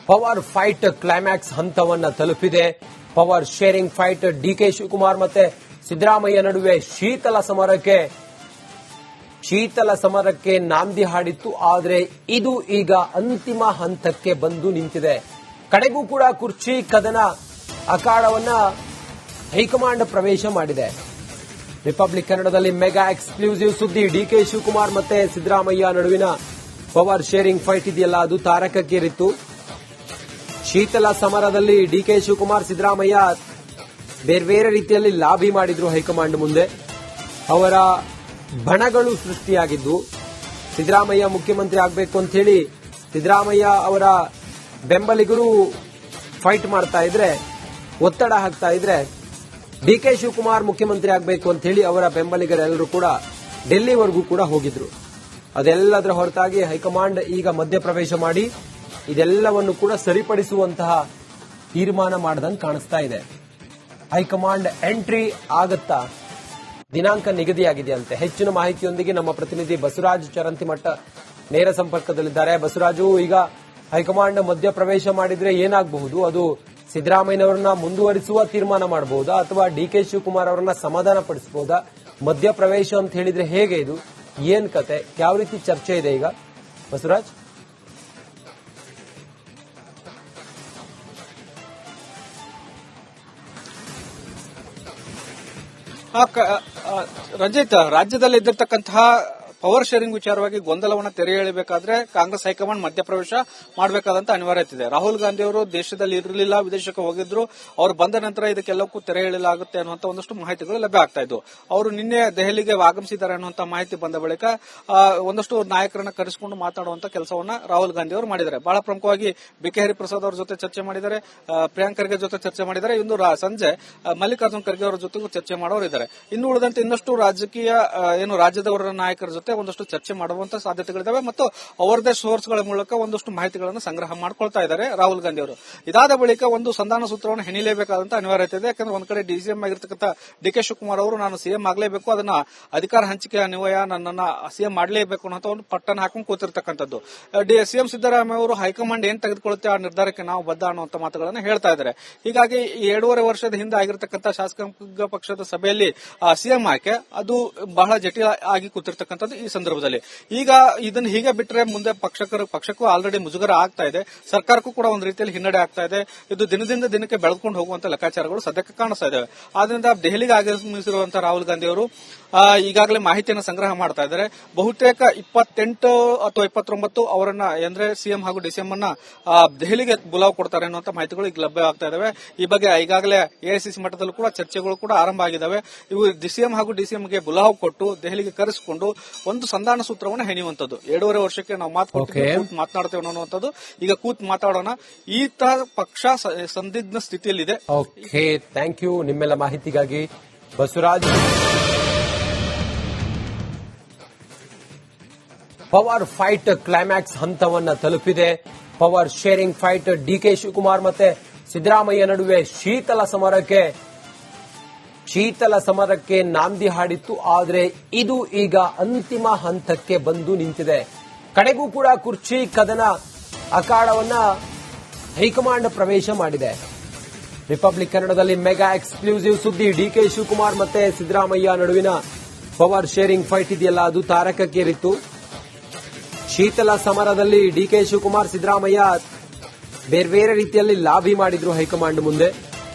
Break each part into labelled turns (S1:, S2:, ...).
S1: Power fight climax ಹಂತವನ್ನ ತಲುಪಿದೆ. Power sharing fight DK Shivakumar ಮತ್ತೆ ಸಿದ್ದರಾಮಯ್ಯ ನಡುವೆ ಶೀತಲ ಸಮರಕ್ಕೆ ನಾಂದಿ ಹಾಡಿತ್ತು. ಆದರೆ ಇದು ಈಗ ಅಂತಿಮ ಹಂತಕ್ಕೆ ಬಂದು ನಿಂತಿದೆ. ಕಡೆಗೂ ಕೂಡ ಕುರ್ಚಿ ಕದನ ಅಖಾಡವನ್ನ ಹೈಕಮಾಂಡ್ ಪ್ರವೇಶ ಮಾಡಿದೆ. ರಿಪಬ್ಲಿಕ್ ಕನ್ನಡದಲ್ಲಿ ಮೆಗಾ ಎಕ್ಸ್ಕ್ಲೂಸಿವ್ ಸುದ್ದಿ. ಡಿಕೆ ಶಿವಕುಮಾರ್ ಮತ್ತೆ ಸಿದ್ದರಾಮಯ್ಯ ನಡುವಿನ ಪವರ್ ಶೇರಿಂಗ್ ಫೈಟ್ ಇದೆಯಲ್ಲ, ಅದು ತಾರಕಕ್ಕೇರಿತ್ತು. ಶೀತಲ ಸಮರದಲ್ಲಿ ಡಿಕೆ ಶಿವಕುಮಾರ್ ಸಿದ್ದರಾಮಯ್ಯ ಬೇರೆ ರೀತಿಯಲ್ಲಿ ಲಾಬಿ ಮಾಡಿದ್ರು ಹೈಕಮಾಂಡ್ ಮುಂದೆ. ಅವರ ಬಣಗಳು ಸೃಷ್ಟಿಯಾಗಿದ್ದು, ಸಿದ್ದರಾಮಯ್ಯ ಮುಖ್ಯಮಂತ್ರಿ ಆಗಬೇಕು ಅಂತ ಹೇಳಿ ಸಿದ್ದರಾಮಯ್ಯ ಅವರ ಬೆಂಬಲಿಗರು ಫೈಟ್ ಮಾಡ್ತಾ ಇದ್ರೆ, ಒತ್ತಡ ಹಾಕ್ತಾ ಇದ್ರೆ, ಡಿಕೆ ಶಿವಕುಮಾರ್ ಮುಖ್ಯಮಂತ್ರಿ ಆಗಬೇಕು ಅಂತ ಹೇಳಿ ಅವರ ಬೆಂಬಲಿಗರೆಲ್ಲರೂ ಕೂಡ ಡೆಲ್ಲಿವರೆಗೂ ಕೂಡ ಹೋಗಿದ್ರು. ಅದೆಲ್ಲದರ ಹೊರತಾಗಿ ಹೈಕಮಾಂಡ್ ಈಗ ಮಧ್ಯಪ್ರವೇಶ ಮಾಡಿ ಇದೆಲ್ಲವನ್ನು ಕೂಡ ಸರಿಪಡಿಸುವಂತಹ ತೀರ್ಮಾನ ಮಾಡದಂಗೆ ಕಾಣಿಸ್ತಾ ಇದೆ. ಹೈಕಮಾಂಡ್ ಎಂಟ್ರಿ ಆಗತ್ತಾ? ದಿನಾಂಕ ನಿಗದಿಯಾಗಿದೆಯಂತೆ. ಹೆಚ್ಚಿನ ಮಾಹಿತಿಯೊಂದಿಗೆ ನಮ್ಮ ಪ್ರತಿನಿಧಿ ಬಸವರಾಜ್ ಚರಂತಿಮಠ ನೇರ ಸಂಪರ್ಕದಲ್ಲಿದ್ದಾರೆ. ಬಸವರಾಜು, ಈಗ ಹೈಕಮಾಂಡ್ ಮಧ್ಯಪ್ರವೇಶ ಮಾಡಿದ್ರೆ ಏನಾಗಬಹುದು? ಅದು ಸಿದ್ದರಾಮಯ್ಯನವರನ್ನ ಮುಂದುವರಿಸುವ ತೀರ್ಮಾನ ಮಾಡಬಹುದಾ ಅಥವಾ ಡಿಕೆ ಶಿವಕುಮಾರ್ ಅವರನ್ನ ಸಮಾಧಾನ ಪಡಿಸಬಹುದಾ? ಮಧ್ಯಪ್ರವೇಶ ಅಂತ ಹೇಳಿದ್ರೆ ಹೇಗೆ ಇದು? ಏನ್ ಕತೆ? ಯಾವ ರೀತಿ ಚರ್ಚೆ ಇದೆ ಈಗ ಬಸವರಾಜ್?
S2: ರಂಜಿತ್, ರಾಜ್ಯದಲ್ಲಿ ಇದ್ದಿರ್ತಕ್ಕಂತಹ ಪವರ್ ಶೇರಿಂಗ್ ವಿಚಾರವಾಗಿ ಗೊಂದಲವನ್ನು ತೆರೆ ಎಳೆಯಬೇಕಾದ್ರೆ ಕಾಂಗ್ರೆಸ್ ಹೈಕಮಾಂಡ್ ಮಧ್ಯಪ್ರವೇಶ ಮಾಡಬೇಕಾದಂತ ಅನಿವಾರ್ಯತೆ ಇದೆ. ರಾಹುಲ್ ಗಾಂಧಿ ಅವರು ದೇಶದಲ್ಲಿ ಇರಲಿಲ್ಲ, ವಿದೇಶಕ್ಕೆ ಹೋಗಿದ್ರು. ಅವರು ಬಂದ ನಂತರ ಇದಕ್ಕೆಲ್ಲಕ್ಕೂ ತೆರೆ ಎಳೆಯಲಾಗುತ್ತೆ ಅನ್ನುವಂತ ಒಂದಷ್ಟು ಮಾಹಿತಿಗಳು ಲಭ್ಯ ಆಗ್ತಾ ಇದ್ವು. ಅವರು ನಿನ್ನೆ ದೆಹಲಿಗೆ ಆಗಮಿಸಿದ್ದಾರೆ ಅನ್ನುವಂತ ಮಾಹಿತಿ ಬಂದ ಬಳಿಕ ಒಂದಷ್ಟು ನಾಯಕರನ್ನ ಕರೆಸಿಕೊಂಡು ಮಾತಾಡುವಂತ ಕೆಲಸವನ್ನ ರಾಹುಲ್ ಗಾಂಧಿ ಅವರು ಮಾಡಿದ್ದಾರೆ. ಬಹಳ ಪ್ರಮುಖವಾಗಿ ಬಿಕೆ ಹರಿಪ್ರಸಾದ್ ಅವರ ಜೊತೆ ಚರ್ಚೆ ಮಾಡಿದ್ದಾರೆ, ಪ್ರಿಯಾಂಕ್ ಖರ್ಗೆ ಜೊತೆ ಚರ್ಚೆ ಮಾಡಿದ್ದಾರೆ. ಇಂದು ಸಂಜೆ ಮಲ್ಲಿಕಾರ್ಜುನ್ ಖರ್ಗೆ ಅವರ ಜೊತೆಗೂ ಚರ್ಚೆ ಮಾಡೋರಿದ್ದಾರೆ. ಇನ್ನು ಉಳಿದಂತೆ ಇನ್ನಷ್ಟು ರಾಜಕೀಯ ರಾಜ್ಯದವರ ನಾಯಕರ ಜೊತೆ ಒಂದಷ್ಟು ಚರ್ಚೆ ಮಾಡುವಂತ ಸಾಧ್ಯತೆಗಳಿದಾವೆ ಮತ್ತು ಅವರದೇ ಸೋರ್ಸ್ಗಳ ಮೂಲಕ ಒಂದಷ್ಟು ಮಾಹಿತಿಗಳನ್ನು ಸಂಗ್ರಹ ಮಾಡ್ಕೊಳ್ತಾ ಇದ್ದಾರೆ ರಾಹುಲ್ ಗಾಂಧಿ ಅವರು. ಇದಾದ ಬಳಿಕ ಒಂದು ಸಂಧಾನ ಸೂತ್ರವನ್ನು ಹೆಣಿಲೇಬೇಕಾದಂತ ಅನಿವಾರ್ಯತೆ ಇದೆ. ಯಾಕಂದ್ರೆ ಒಂದ್ ಕಡೆ ಡಿಸಿಎಂ ಆಗಿರ್ತಕ್ಕಂಥ ಡಿಕೆ ಶಿವಕುಮಾರ್ ಅವರು ನಾನು ಸಿಎಂ ಆಗಲೇಬೇಕು, ಅದನ್ನ ಅಧಿಕಾರ ಹಂಚಿಕೆ ಅನ್ವಯ ನನ್ನನ್ನ ಸಿಎಂ ಮಾಡಲೇಬೇಕು ಅನ್ನೋ ಒಂದು ಪಟ್ಟನ್ನು ಹಾಕೊಂಡು ಕೂತಿರ್ತಕ್ಕಂಥದ್ದು. ಸಿಎಂ ಸಿದ್ದರಾಮಯ್ಯ ಅವರು ಹೈಕಮಾಂಡ್ ಏನ್ ತೆಗೆದುಕೊಳ್ಳುತ್ತೆ ಆ ನಿರ್ಧಾರಕ್ಕೆ ನಾವು ಬದ್ಧ ಅನ್ನುವಂತ ಮಾತುಗಳನ್ನು ಹೇಳ್ತಾ ಇದ್ದಾರೆ. ಹೀಗಾಗಿ ಈ 2.5 ವರ್ಷದ ಹಿಂದೆ ಆಗಿರ್ತಕ್ಕಂಥ ಶಾಸಕಾಂಗ ಪಕ್ಷದ ಸಭೆಯಲ್ಲಿ ಸಿಎಂ ಆಯ್ಕೆ ಅದು ಬಹಳ ಜಟಿಲ ಆಗಿ ಕೂತಿರ್ತಕ್ಕಂಥದ್ದು. ಈ ಸಂದರ್ಭದಲ್ಲಿ ಈಗ ಇದನ್ನು ಹೀಗೆ ಬಿಟ್ಟರೆ ಮುಂದೆ ಪಕ್ಷಕ್ಕೂ ಆಲ್ರೆಡಿ ಮುಜುಗರ ಆಗ್ತಾ ಇದೆ, ಸರ್ಕಾರಕ್ಕೂ ಕೂಡ ಒಂದು ರೀತಿಯಲ್ಲಿ ಹಿನ್ನಡೆ ಆಗ್ತಾ ಇದೆ. ಇದು ದಿನದಿಂದ ದಿನಕ್ಕೆ ಬೆಳೆದುಕೊಂಡು ಹೋಗುವಂತ ಲೆಕ್ಕಾಚಾರಗಳು ಸದ್ಯಕ್ಕೆ ಕಾಣಿಸ್ತಾ ಇದ್ದಾವೆ. ಆದ್ರಿಂದ ದೆಹಲಿಗೆ ಆಗಮಿಸಿರುವಂತಹ ರಾಹುಲ್ ಗಾಂಧಿ ಅವರು ಈಗಾಗಲೇ ಮಾಹಿತಿಯನ್ನು ಸಂಗ್ರಹ ಮಾಡ್ತಾ ಇದ್ದಾರೆ. ಬಹುತೇಕ 28 ಅಥವಾ 29 ಅವರನ್ನ ಅಂದ್ರೆ ಸಿಎಂ ಹಾಗೂ ಡಿಸಿಎಂ ಅನ್ನ ದೆಹಲಿಗೆ ಬುಲಾವ್ ಕೊಡ್ತಾರೆ ಅನ್ನುವಂತ ಮಾಹಿತಿಗಳು ಈಗ ಲಭ್ಯ ಆಗ್ತಾ ಇದಾವೆ. ಈ ಬಗ್ಗೆ ಈಗಾಗಲೇ ಎಐಸಿಸಿ ಮಟ್ಟದಲ್ಲೂ ಕೂಡ ಚರ್ಚೆಗಳು ಕೂಡ ಆರಂಭ ಆಗಿದ್ದಾವೆ. ಇವು ಸಿಎಂ ಹಾಗೂ ಡಿಸಿಎಂಗೆ ಬುಲಾವ್ ಕೊಟ್ಟು ದೆಹಲಿಗೆ ಕರೆಸಿಕೊಂಡು ಒಂದು ಸಂಧಾನ ಸೂತ್ರವನ್ನು ಹೆಣೆಯುವಂತದ್ದು. 2.5 ವರ್ಷಕ್ಕೆ ನಾವು ಮಾತನಾಡ್ತೇವೆ ಅನ್ನುವಂಥದ್ದು ಈಗ ಕೂತ್ ಮಾತಾಡೋಣ. ಈ ತರ ಪಕ್ಷ ಸಂದಿಗ್ಧ ಸ್ಥಿತಿಯಲ್ಲಿದೆ.
S1: ಓಕೆ, ಥ್ಯಾಂಕ್ ಯು ನಿಮ್ಮೆಲ್ಲ ಮಾಹಿತಿಗಾಗಿ ಬಸವರಾಜ್. ಪವರ್ ಫೈಟ್ ಕ್ಲೈಮ್ಯಾಕ್ಸ್ ಹಂತವನ್ನ ತಲುಪಿದೆ. Power sharing fight DK Shivakumar ಮತ್ತೆ ಸಿದ್ದರಾಮಯ್ಯ ನಡುವೆ ಶೀತಲ ಸಮರಕ್ಕೆ ನಾಂದಿ ಹಾಡಿತ್ತು. ಆದರೆ ಇದು ಈಗ ಅಂತಿಮ ಹಂತಕ್ಕೆ ಬಂದು ನಿಂತಿದೆ. ಕಡೆಗೂ ಕೂಡ ಕುರ್ಚಿ ಕದನ ಅಖಾಡವನ್ನ ಹೈಕಮಾಂಡ್ ಪ್ರವೇಶ ಮಾಡಿದೆ. ರಿಪಬ್ಲಿಕ್ ಕನ್ನಡದಲ್ಲಿ ಮೆಗಾ ಎಕ್ಸ್ಕ್ಲೂಸಿವ್ ಸುದ್ದಿ. ಡಿಕೆ ಶಿವಕುಮಾರ್ ಮತ್ತೆ ಸಿದ್ದರಾಮಯ್ಯ ನಡುವಿನ ಪವರ್ ಶೇರಿಂಗ್ ಫೈಟ್ ಇದೆಯಲ್ಲ, ಅದು ತಾರಕಕ್ಕೇರಿತ್ತು. ಶೀತಲ ಸಮರದಲ್ಲಿ ಡಿಕೆ ಶಿವಕುಮಾರ್ ಸಿದ್ದರಾಮಯ್ಯ ಬೇರೆ ರೀತಿಯಲ್ಲಿ ಲಾಬಿ ಮಾಡಿದ್ರು ಹೈಕಮಾಂಡ್ ಮುಂದೆ.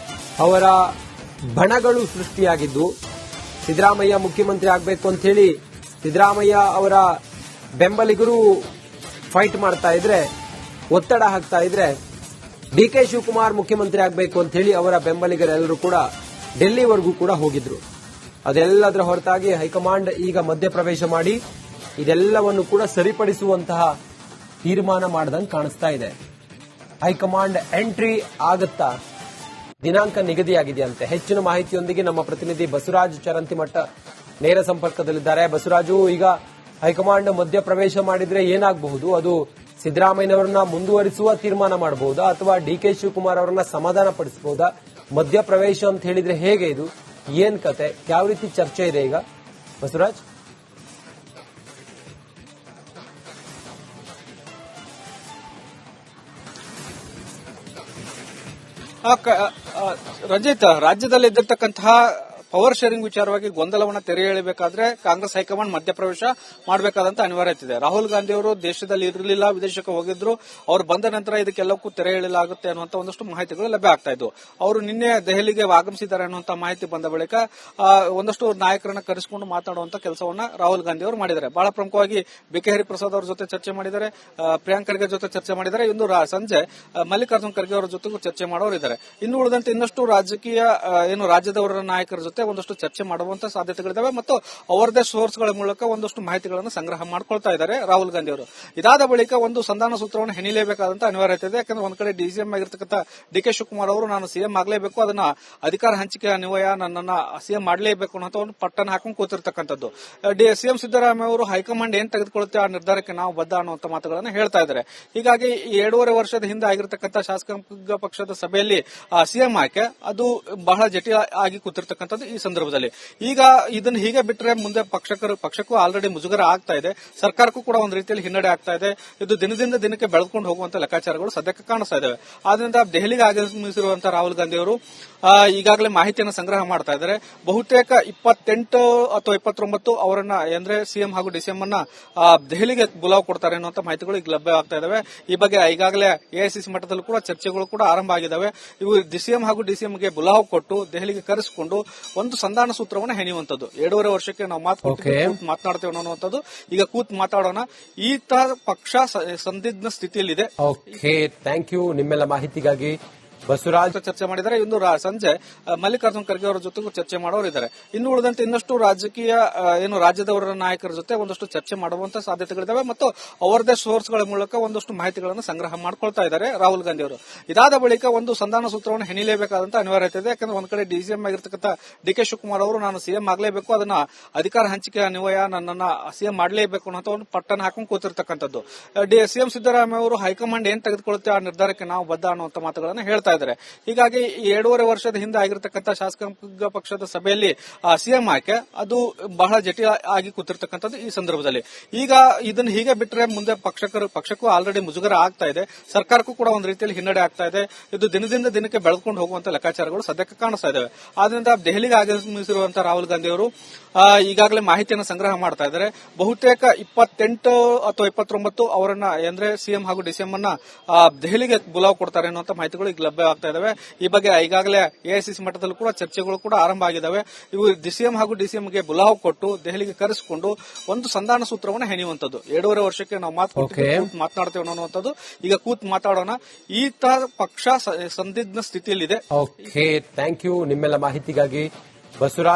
S1: ಅವರ ಬಣಗಳು ಸೃಷ್ಟಿಯಾಗಿದ್ದು, ಸಿದ್ದರಾಮಯ್ಯ ಮುಖ್ಯಮಂತ್ರಿ ಆಗಬೇಕು ಅಂತ ಹೇಳಿ ಸಿದ್ದರಾಮಯ್ಯ ಅವರ ಬೆಂಬಲಿಗರು ಫೈಟ್ ಮಾಡ್ತಾ ಇದ್ರೆ, ಒತ್ತಡ ಹಾಕ್ತಾ ಇದ್ರೆ, ಡಿಕೆ ಶಿವಕುಮಾರ್ ಮುಖ್ಯಮಂತ್ರಿ ಆಗಬೇಕು ಅಂತ ಹೇಳಿ ಅವರ ಬೆಂಬಲಿಗರೆಲ್ಲರೂ ಕೂಡ ಡೆಲ್ಲಿವರೆಗೂ ಕೂಡ ಹೋಗಿದ್ರು. ಅದೆಲ್ಲದರ ಹೊರತಾಗಿ ಹೈಕಮಾಂಡ್ ಈಗ ಮಧ್ಯಪ್ರವೇಶ ಮಾಡಿ ಇದೆಲ್ಲವನ್ನು ಕೂಡ ಸರಿಪಡಿಸುವಂತಹ ತೀರ್ಮಾನ ಮಾಡದಂಗೆ ಕಾಣಿಸ್ತಾ ಇದೆ. ಹೈಕಮಾಂಡ್ ಎಂಟ್ರಿ ಆಗತ್ತಾ? ದಿನಾಂಕ ನಿಗದಿಯಾಗಿದೆಯಂತೆ. ಹೆಚ್ಚಿನ ಮಾಹಿತಿಯೊಂದಿಗೆ ನಮ್ಮ ಪ್ರತಿನಿಧಿ ಬಸವರಾಜ್ ಚರಂತಿಮಠ ನೇರ ಸಂಪರ್ಕದಲ್ಲಿದ್ದಾರೆ. ಬಸವರಾಜು, ಈಗ ಹೈಕಮಾಂಡ್ ಮಧ್ಯಪ್ರವೇಶ ಮಾಡಿದ್ರೆ ಏನಾಗಬಹುದು? ಅದು ಸಿದ್ದರಾಮಯ್ಯನವರನ್ನ ಮುಂದುವರಿಸುವ ತೀರ್ಮಾನ ಮಾಡಬಹುದಾ ಅಥವಾ ಡಿಕೆ ಶಿವಕುಮಾರ್ ಅವರನ್ನ ಸಮಾಧಾನ ಪಡಿಸಬಹುದಾ? ಮಧ್ಯಪ್ರವೇಶ ಅಂತ ಹೇಳಿದ್ರೆ ಹೇಗೆ ಇದು? ಏನ್ ಕತೆ? ಯಾವ ರೀತಿ ಚರ್ಚೆ ಇದೆ ಈಗ ಬಸವರಾಜ್?
S2: ರಂಜಿತ್, ರಾಜ್ಯದಲ್ಲಿ ಇದ್ದಿರ್ತಕ್ಕಂತಹ ಪವರ್ ಶೇರಿಂಗ್ ವಿಚಾರವಾಗಿ ಗೊಂದಲವನ್ನ ತೆರೆ ಎಳೆಯಬೇಕಾದ್ರೆ ಕಾಂಗ್ರೆಸ್ ಹೈಕಮಾಂಡ್ ಮಧ್ಯಪ್ರವೇಶ ಮಾಡಬೇಕಾದಂತ ಅನಿವಾರ್ಯತೆ ಇದೆ. ರಾಹುಲ್ ಗಾಂಧಿ ಅವರು ದೇಶದಲ್ಲಿ ಇರಲಿಲ್ಲ, ವಿದೇಶಕ್ಕೆ ಹೋಗಿದ್ರು. ಅವರು ಬಂದ ನಂತರ ಇದಕ್ಕೆಲ್ಲಕ್ಕೂ ತೆರೆ ಎಳೆಯಲಾಗುತ್ತೆ ಅನ್ನುವಂತ ಒಂದಷ್ಟು ಮಾಹಿತಿಗಳು ಲಭ್ಯ ಆಗ್ತಾ ಇದ್ವು. ಅವರು ನಿನ್ನೆ ದೆಹಲಿಗೆ ಆಗಮಿಸಿದ್ದಾರೆ ಅನ್ನುವಂತ ಮಾಹಿತಿ ಬಂದ ಬಳಿಕ ಒಂದಷ್ಟು ನಾಯಕರನ್ನ ಕರೆಸಿಕೊಂಡು ಮಾತಾಡುವಂತ ಕೆಲಸವನ್ನ ರಾಹುಲ್ ಗಾಂಧಿ ಅವರು ಮಾಡಿದ್ದಾರೆ. ಬಹಳ ಪ್ರಮುಖವಾಗಿ ಬಿ ಕೆ ಹರಿಪ್ರಸಾದ್ ಅವರ ಜೊತೆ ಚರ್ಚೆ ಮಾಡಿದ್ದಾರೆ, ಪ್ರಿಯಾಂಕ್ ಖರ್ಗೆ ಜೊತೆ ಚರ್ಚೆ ಮಾಡಿದ್ದಾರೆ. ಇಂದು ಸಂಜೆ ಮಲ್ಲಿಕಾರ್ಜುನ್ ಖರ್ಗೆ ಅವರ ಜೊತೆಗೂ ಚರ್ಚೆ ಮಾಡೋರಿದ್ದಾರೆ. ಇನ್ನು ಉಳಿದಂತೆ ಇನ್ನಷ್ಟು ರಾಜಕೀಯ ರಾಜ್ಯದವರ ನಾಯಕರ ಜೊತೆ ಒಂದಷ್ಟು ಚರ್ಚೆ ಮಾಡುವಂತ ಸಾಧ್ಯತೆಗಳಿದಾವೆ ಮತ್ತು ಅವರದೇ ಸೋರ್ಸ್ಗಳ ಮೂಲಕ ಒಂದಷ್ಟು ಮಾಹಿತಿಗಳನ್ನು ಸಂಗ್ರಹ ಮಾಡ್ಕೊಳ್ತಾ ಇದ್ದಾರೆ ರಾಹುಲ್ ಗಾಂಧಿ ಅವರು. ಇದಾದ ಬಳಿಕ ಒಂದು ಸಂಧಾನ ಸೂತ್ರವನ್ನು ಹೆಣಿಲೇಬೇಕಾದಂತ ಅನಿವಾರ್ಯತೆ ಇದೆ. ಯಾಕಂದ್ರೆ ಒಂದ್ ಕಡೆ ಡಿಸಿಎಂ ಆಗಿರ್ತಕ್ಕಂಥ ಡಿ ಕೆ ಶಿವಕುಮಾರ್ ಅವರು ನಾನು ಸಿಎಂ ಆಗಲೇಬೇಕು, ಅದನ್ನ ಅಧಿಕಾರ ಹಂಚಿಕೆ ಅನ್ವಯ ನನ್ನನ್ನ ಸಿಎಂ ಮಾಡಲೇಬೇಕು ಅನ್ನೋ ಒಂದು ಪಟ್ಟಣ ಹಾಕೊಂಡು ಕೂತಿರ್ತಕ್ಕಂಥದ್ದು. ಸಿಎಂ ಸಿದ್ದರಾಮಯ್ಯ ಅವರು ಹೈಕಮಾಂಡ್ ಏನ್ ತೆಗೆದುಕೊಳ್ಳುತ್ತೆ ಆ ನಿರ್ಧಾರಕ್ಕೆ ನಾವು ಬದ್ಧ ಅನ್ನುವಂತ ಮಾತುಗಳನ್ನು ಹೇಳ್ತಾ ಇದ್ದಾರೆ. ಹೀಗಾಗಿ 2.5 ವರ್ಷದ ಹಿಂದೆ ಆಗಿರ್ತಕ್ಕಂಥ ಶಾಸಕಾಂಗ ಪಕ್ಷದ ಸಭೆಯಲ್ಲಿ ಸಿಎಂ ಆಯ್ಕೆ ಅದು ಬಹಳ ಜಟಿಲ ಆಗಿ ಕೂತಿರ್ತಕ್ಕಂಥದ್ದು. ಈ ಸಂದರ್ಭದಲ್ಲಿ ಈಗ ಇದನ್ನು ಹೀಗೆ ಬಿಟ್ಟರೆ ಮುಂದೆ ಪಕ್ಷಕ್ಕೂ ಆಲ್ರೆಡಿ ಮುಜುಗರ ಆಗ್ತಾ ಇದೆ, ಸರ್ಕಾರಕ್ಕೂ ಕೂಡ ಒಂದು ರೀತಿಯಲ್ಲಿ ಹಿನ್ನಡೆ ಆಗ್ತಾ ಇದೆ. ಇದು ದಿನದಿಂದ ದಿನಕ್ಕೆ ಬೆಳೆದುಕೊಂಡು ಹೋಗುವಂತ ಲೆಕ್ಕಾಚಾರಗಳು ಸದ್ಯಕ್ಕೆ ಕಾಣಿಸ್ತಾ ಇದ್ದಾವೆ. ಆದ್ರಿಂದ ದೆಹಲಿಗೆ ಆಗಮಿಸಿರುವಂತಹ ರಾಹುಲ್ ಗಾಂಧಿ ಅವರು ಈಗಾಗಲೇ ಮಾಹಿತಿಯನ್ನು ಸಂಗ್ರಹ ಮಾಡ್ತಾ ಇದ್ದಾರೆ. ಬಹುತೇಕ 28 ಅಥವಾ 29 ಅವರನ್ನ ಅಂದ್ರೆ ಸಿಎಂ ಹಾಗೂ ಡಿಸಿಎಂ ಅನ್ನ ದೆಹಲಿಗೆ ಬುಲಾವ್ ಕೊಡ್ತಾರೆ ಅನ್ನುವಂತ ಮಾಹಿತಿಗಳು ಈಗ ಲಭ್ಯ ಆಗ್ತಾ ಇದಾವೆ. ಈ ಬಗ್ಗೆ ಈಗಾಗಲೇ ಎಐಸಿಸಿ ಮಟ್ಟದಲ್ಲೂ ಕೂಡ ಚರ್ಚೆಗಳು ಕೂಡ ಆರಂಭ ಆಗಿದ್ದಾವೆ. ಇವು ಸಿಎಂ ಹಾಗೂ ಡಿಸಿಎಂಗೆ ಬುಲಾವ್ ಕೊಟ್ಟು ದೆಹಲಿಗೆ ಕರೆಸಿಕೊಂಡು ಒಂದು ಸಂಧಾನ ಸೂತ್ರವನ್ನು ಹೆಣೆಯುವಂತದ್ದು. 2.5 ವರ್ಷಕ್ಕೆ ನಾವು ಮಾತನಾಡ್ತೇವೆ ಅನ್ನುವಂಥದ್ದು. ಈಗ ಕೂತ್ ಮಾತಾಡೋಣ. ಈ ತರ ಪಕ್ಷ ಸಂದಿಗ್ಧ ಸ್ಥಿತಿಯಲ್ಲಿದೆ.
S1: ಥ್ಯಾಂಕ್ ಯು ನಿಮ್ಮೆಲ್ಲ ಮಾಹಿತಿಗಾಗಿ. ಬಸವರಾಜ್
S2: ಚರ್ಚೆ ಮಾಡಿದ್ದಾರೆ. ಇಂದು ಸಂಜೆ ಮಲ್ಲಿಕಾರ್ಜುನ್ ಖರ್ಗೆ ಅವರ ಜೊತೆಗೂ ಚರ್ಚೆ ಮಾಡೋರಿದ್ದಾರೆ. ಇನ್ನು ಉಳಿದಂತೆ ಇನ್ನಷ್ಟು ರಾಜಕೀಯ ರಾಜ್ಯದವರ ನಾಯಕರ ಜೊತೆ ಒಂದಷ್ಟು ಚರ್ಚೆ ಮಾಡುವಂತ ಸಾಧ್ಯತೆಗಳಿದಾವೆ ಮತ್ತು ಅವರದೇ ಸೋರ್ಸ್ಗಳ ಮೂಲಕ ಒಂದಷ್ಟು ಮಾಹಿತಿಗಳನ್ನು ಸಂಗ್ರಹ ಮಾಡ್ಕೊಳ್ತಾ ಇದ್ದಾರೆ ರಾಹುಲ್ ಗಾಂಧಿ ಅವರು. ಇದಾದ ಬಳಿಕ ಒಂದು ಸಂಧಾನ ಸೂತ್ರವನ್ನು ಹೆಣಿಲೇಬೇಕಾದಂತ ಅನಿವಾರ್ಯತೆ ಇದೆ. ಯಾಕಂದ್ರೆ ಒಂದ್ ಕಡೆ ಡಿಸಿಎಂ ಆಗಿರ್ತಕ್ಕಂಥ ಡಿ ಕೆ ಶಿವಕುಮಾರ್ ಅವರು ನಾನು ಸಿಎಂ ಆಗಲೇಬೇಕು, ಅದನ್ನ ಅಧಿಕಾರ ಹಂಚಿಕೆ ಅನ್ವಯ ನನ್ನನ್ನ ಸಿಎಂ ಮಾಡಲೇಬೇಕು ಅನ್ನೋ ಒಂದು ಪಟ್ಟಣ ಹಾಕೊಂಡು ಕೂತಿರ್ತಕ್ಕಂಥದ್ದು. ಸಿಎಂ ಸಿದ್ದರಾಮಯ್ಯ ಅವರು ಹೈಕಮಾಂಡ್ ಏನ್ ತೆಗೆದುಕೊಳ್ಳುತ್ತೆ ಆ ನಿರ್ಧಾರಕ್ಕೆ ನಾವು ಬದ್ಧ ಅನ್ನುವಂತ ಮಾತುಗಳನ್ನು ಹೇಳ್ತಾ ಇದ್ದಾರೆ. ಹೀಗಾಗಿ 2.5 ವರ್ಷದ ಹಿಂದೆ ಆಗಿರ್ತಕ್ಕಂಥ ಶಾಸಕಾಂಗ ಪಕ್ಷದ ಸಭೆಯಲ್ಲಿ ಸಿಎಂ ಆಯ್ಕೆ ಅದು ಬಹಳ ಜಟಿಲ ಆಗಿ ಕೂತಿರ್ತಕ್ಕಂಥದ್ದು. ಈ ಸಂದರ್ಭದಲ್ಲಿ ಈಗ ಇದನ್ನು ಹೀಗೆ ಬಿಟ್ಟರೆ ಮುಂದೆ ಪಕ್ಷಕ್ಕೂ ಆಲ್ರೆಡಿ ಮುಜುಗರ ಆಗ್ತಾ ಇದೆ, ಸರ್ಕಾರಕ್ಕೂ ಕೂಡ ಒಂದು ರೀತಿಯಲ್ಲಿ ಹಿನ್ನಡೆ ಆಗ್ತಾ ಇದೆ. ಇದು ದಿನದಿಂದ ದಿನಕ್ಕೆ ಬೆಳೆದುಕೊಂಡು ಹೋಗುವಂತ ಲೆಕ್ಕಾಚಾರಗಳು ಸದ್ಯಕ್ಕೆ ಕಾಣಿಸ್ತಾ ಇದ್ದಾವೆ. ಆದ್ರಿಂದ ದೆಹಲಿಗೆ ಆಗಮಿಸಿರುವಂತಹ ರಾಹುಲ್ ಗಾಂಧಿ ಅವರು ಈಗಾಗಲೇ ಮಾಹಿತಿಯನ್ನು ಸಂಗ್ರಹ ಮಾಡ್ತಾ ಇದ್ದಾರೆ. ಬಹುತೇಕ 28 ಅಥವಾ 29 ಅವರನ್ನ ಅಂದ್ರೆ ಸಿಎಂ ಹಾಗೂ ಡಿಸಿಎಂ ಅನ್ನ ದೆಹಲಿಗೆ ಬುಲಾವ್ ಕೊಡ್ತಾರೆ ಅನ್ನುವಂತ ಮಾಹಿತಿಗಳು ಈಗ ಲಭ್ಯ ಆಗ್ತಾ ಇದಾವೆ. ಈ ಬಗ್ಗೆ ಈಗಾಗಲೇ ಎಐಸಿಸಿ ಮಟ್ಟದಲ್ಲೂ ಕೂಡ ಚರ್ಚೆಗಳು ಕೂಡ ಆರಂಭ ಆಗಿದ್ದಾವೆ. ಇವು ಸಿಎಂ ಹಾಗೂ ಡಿಸಿಎಂಗೆ ಬುಲಾವ್ ಕೊಟ್ಟು ದೆಹಲಿಗೆ ಕರೆಸಿಕೊಂಡು ಒಂದು ಸಂಧಾನ ಸೂತ್ರವನ್ನು ಹೆಣೆಯುವಂತದ್ದು. 2.5 ವರ್ಷಕ್ಕೆ ನಾವು ಮಾತನಾಡ್ತೇವೆ ಅನ್ನುವಂಥದ್ದು. ಈಗ ಕೂತ್ ಮಾತಾಡೋಣ. ಈ ತರ ಪಕ್ಷ ಸಂದಿಗ್ಧ ಸ್ಥಿತಿಯಲ್ಲಿದೆ.
S1: ಥ್ಯಾಂಕ್ ಯು ನಿಮ್ಮೆಲ್ಲ ಮಾಹಿತಿಗಾಗಿ. ಬಸವರಾಜ್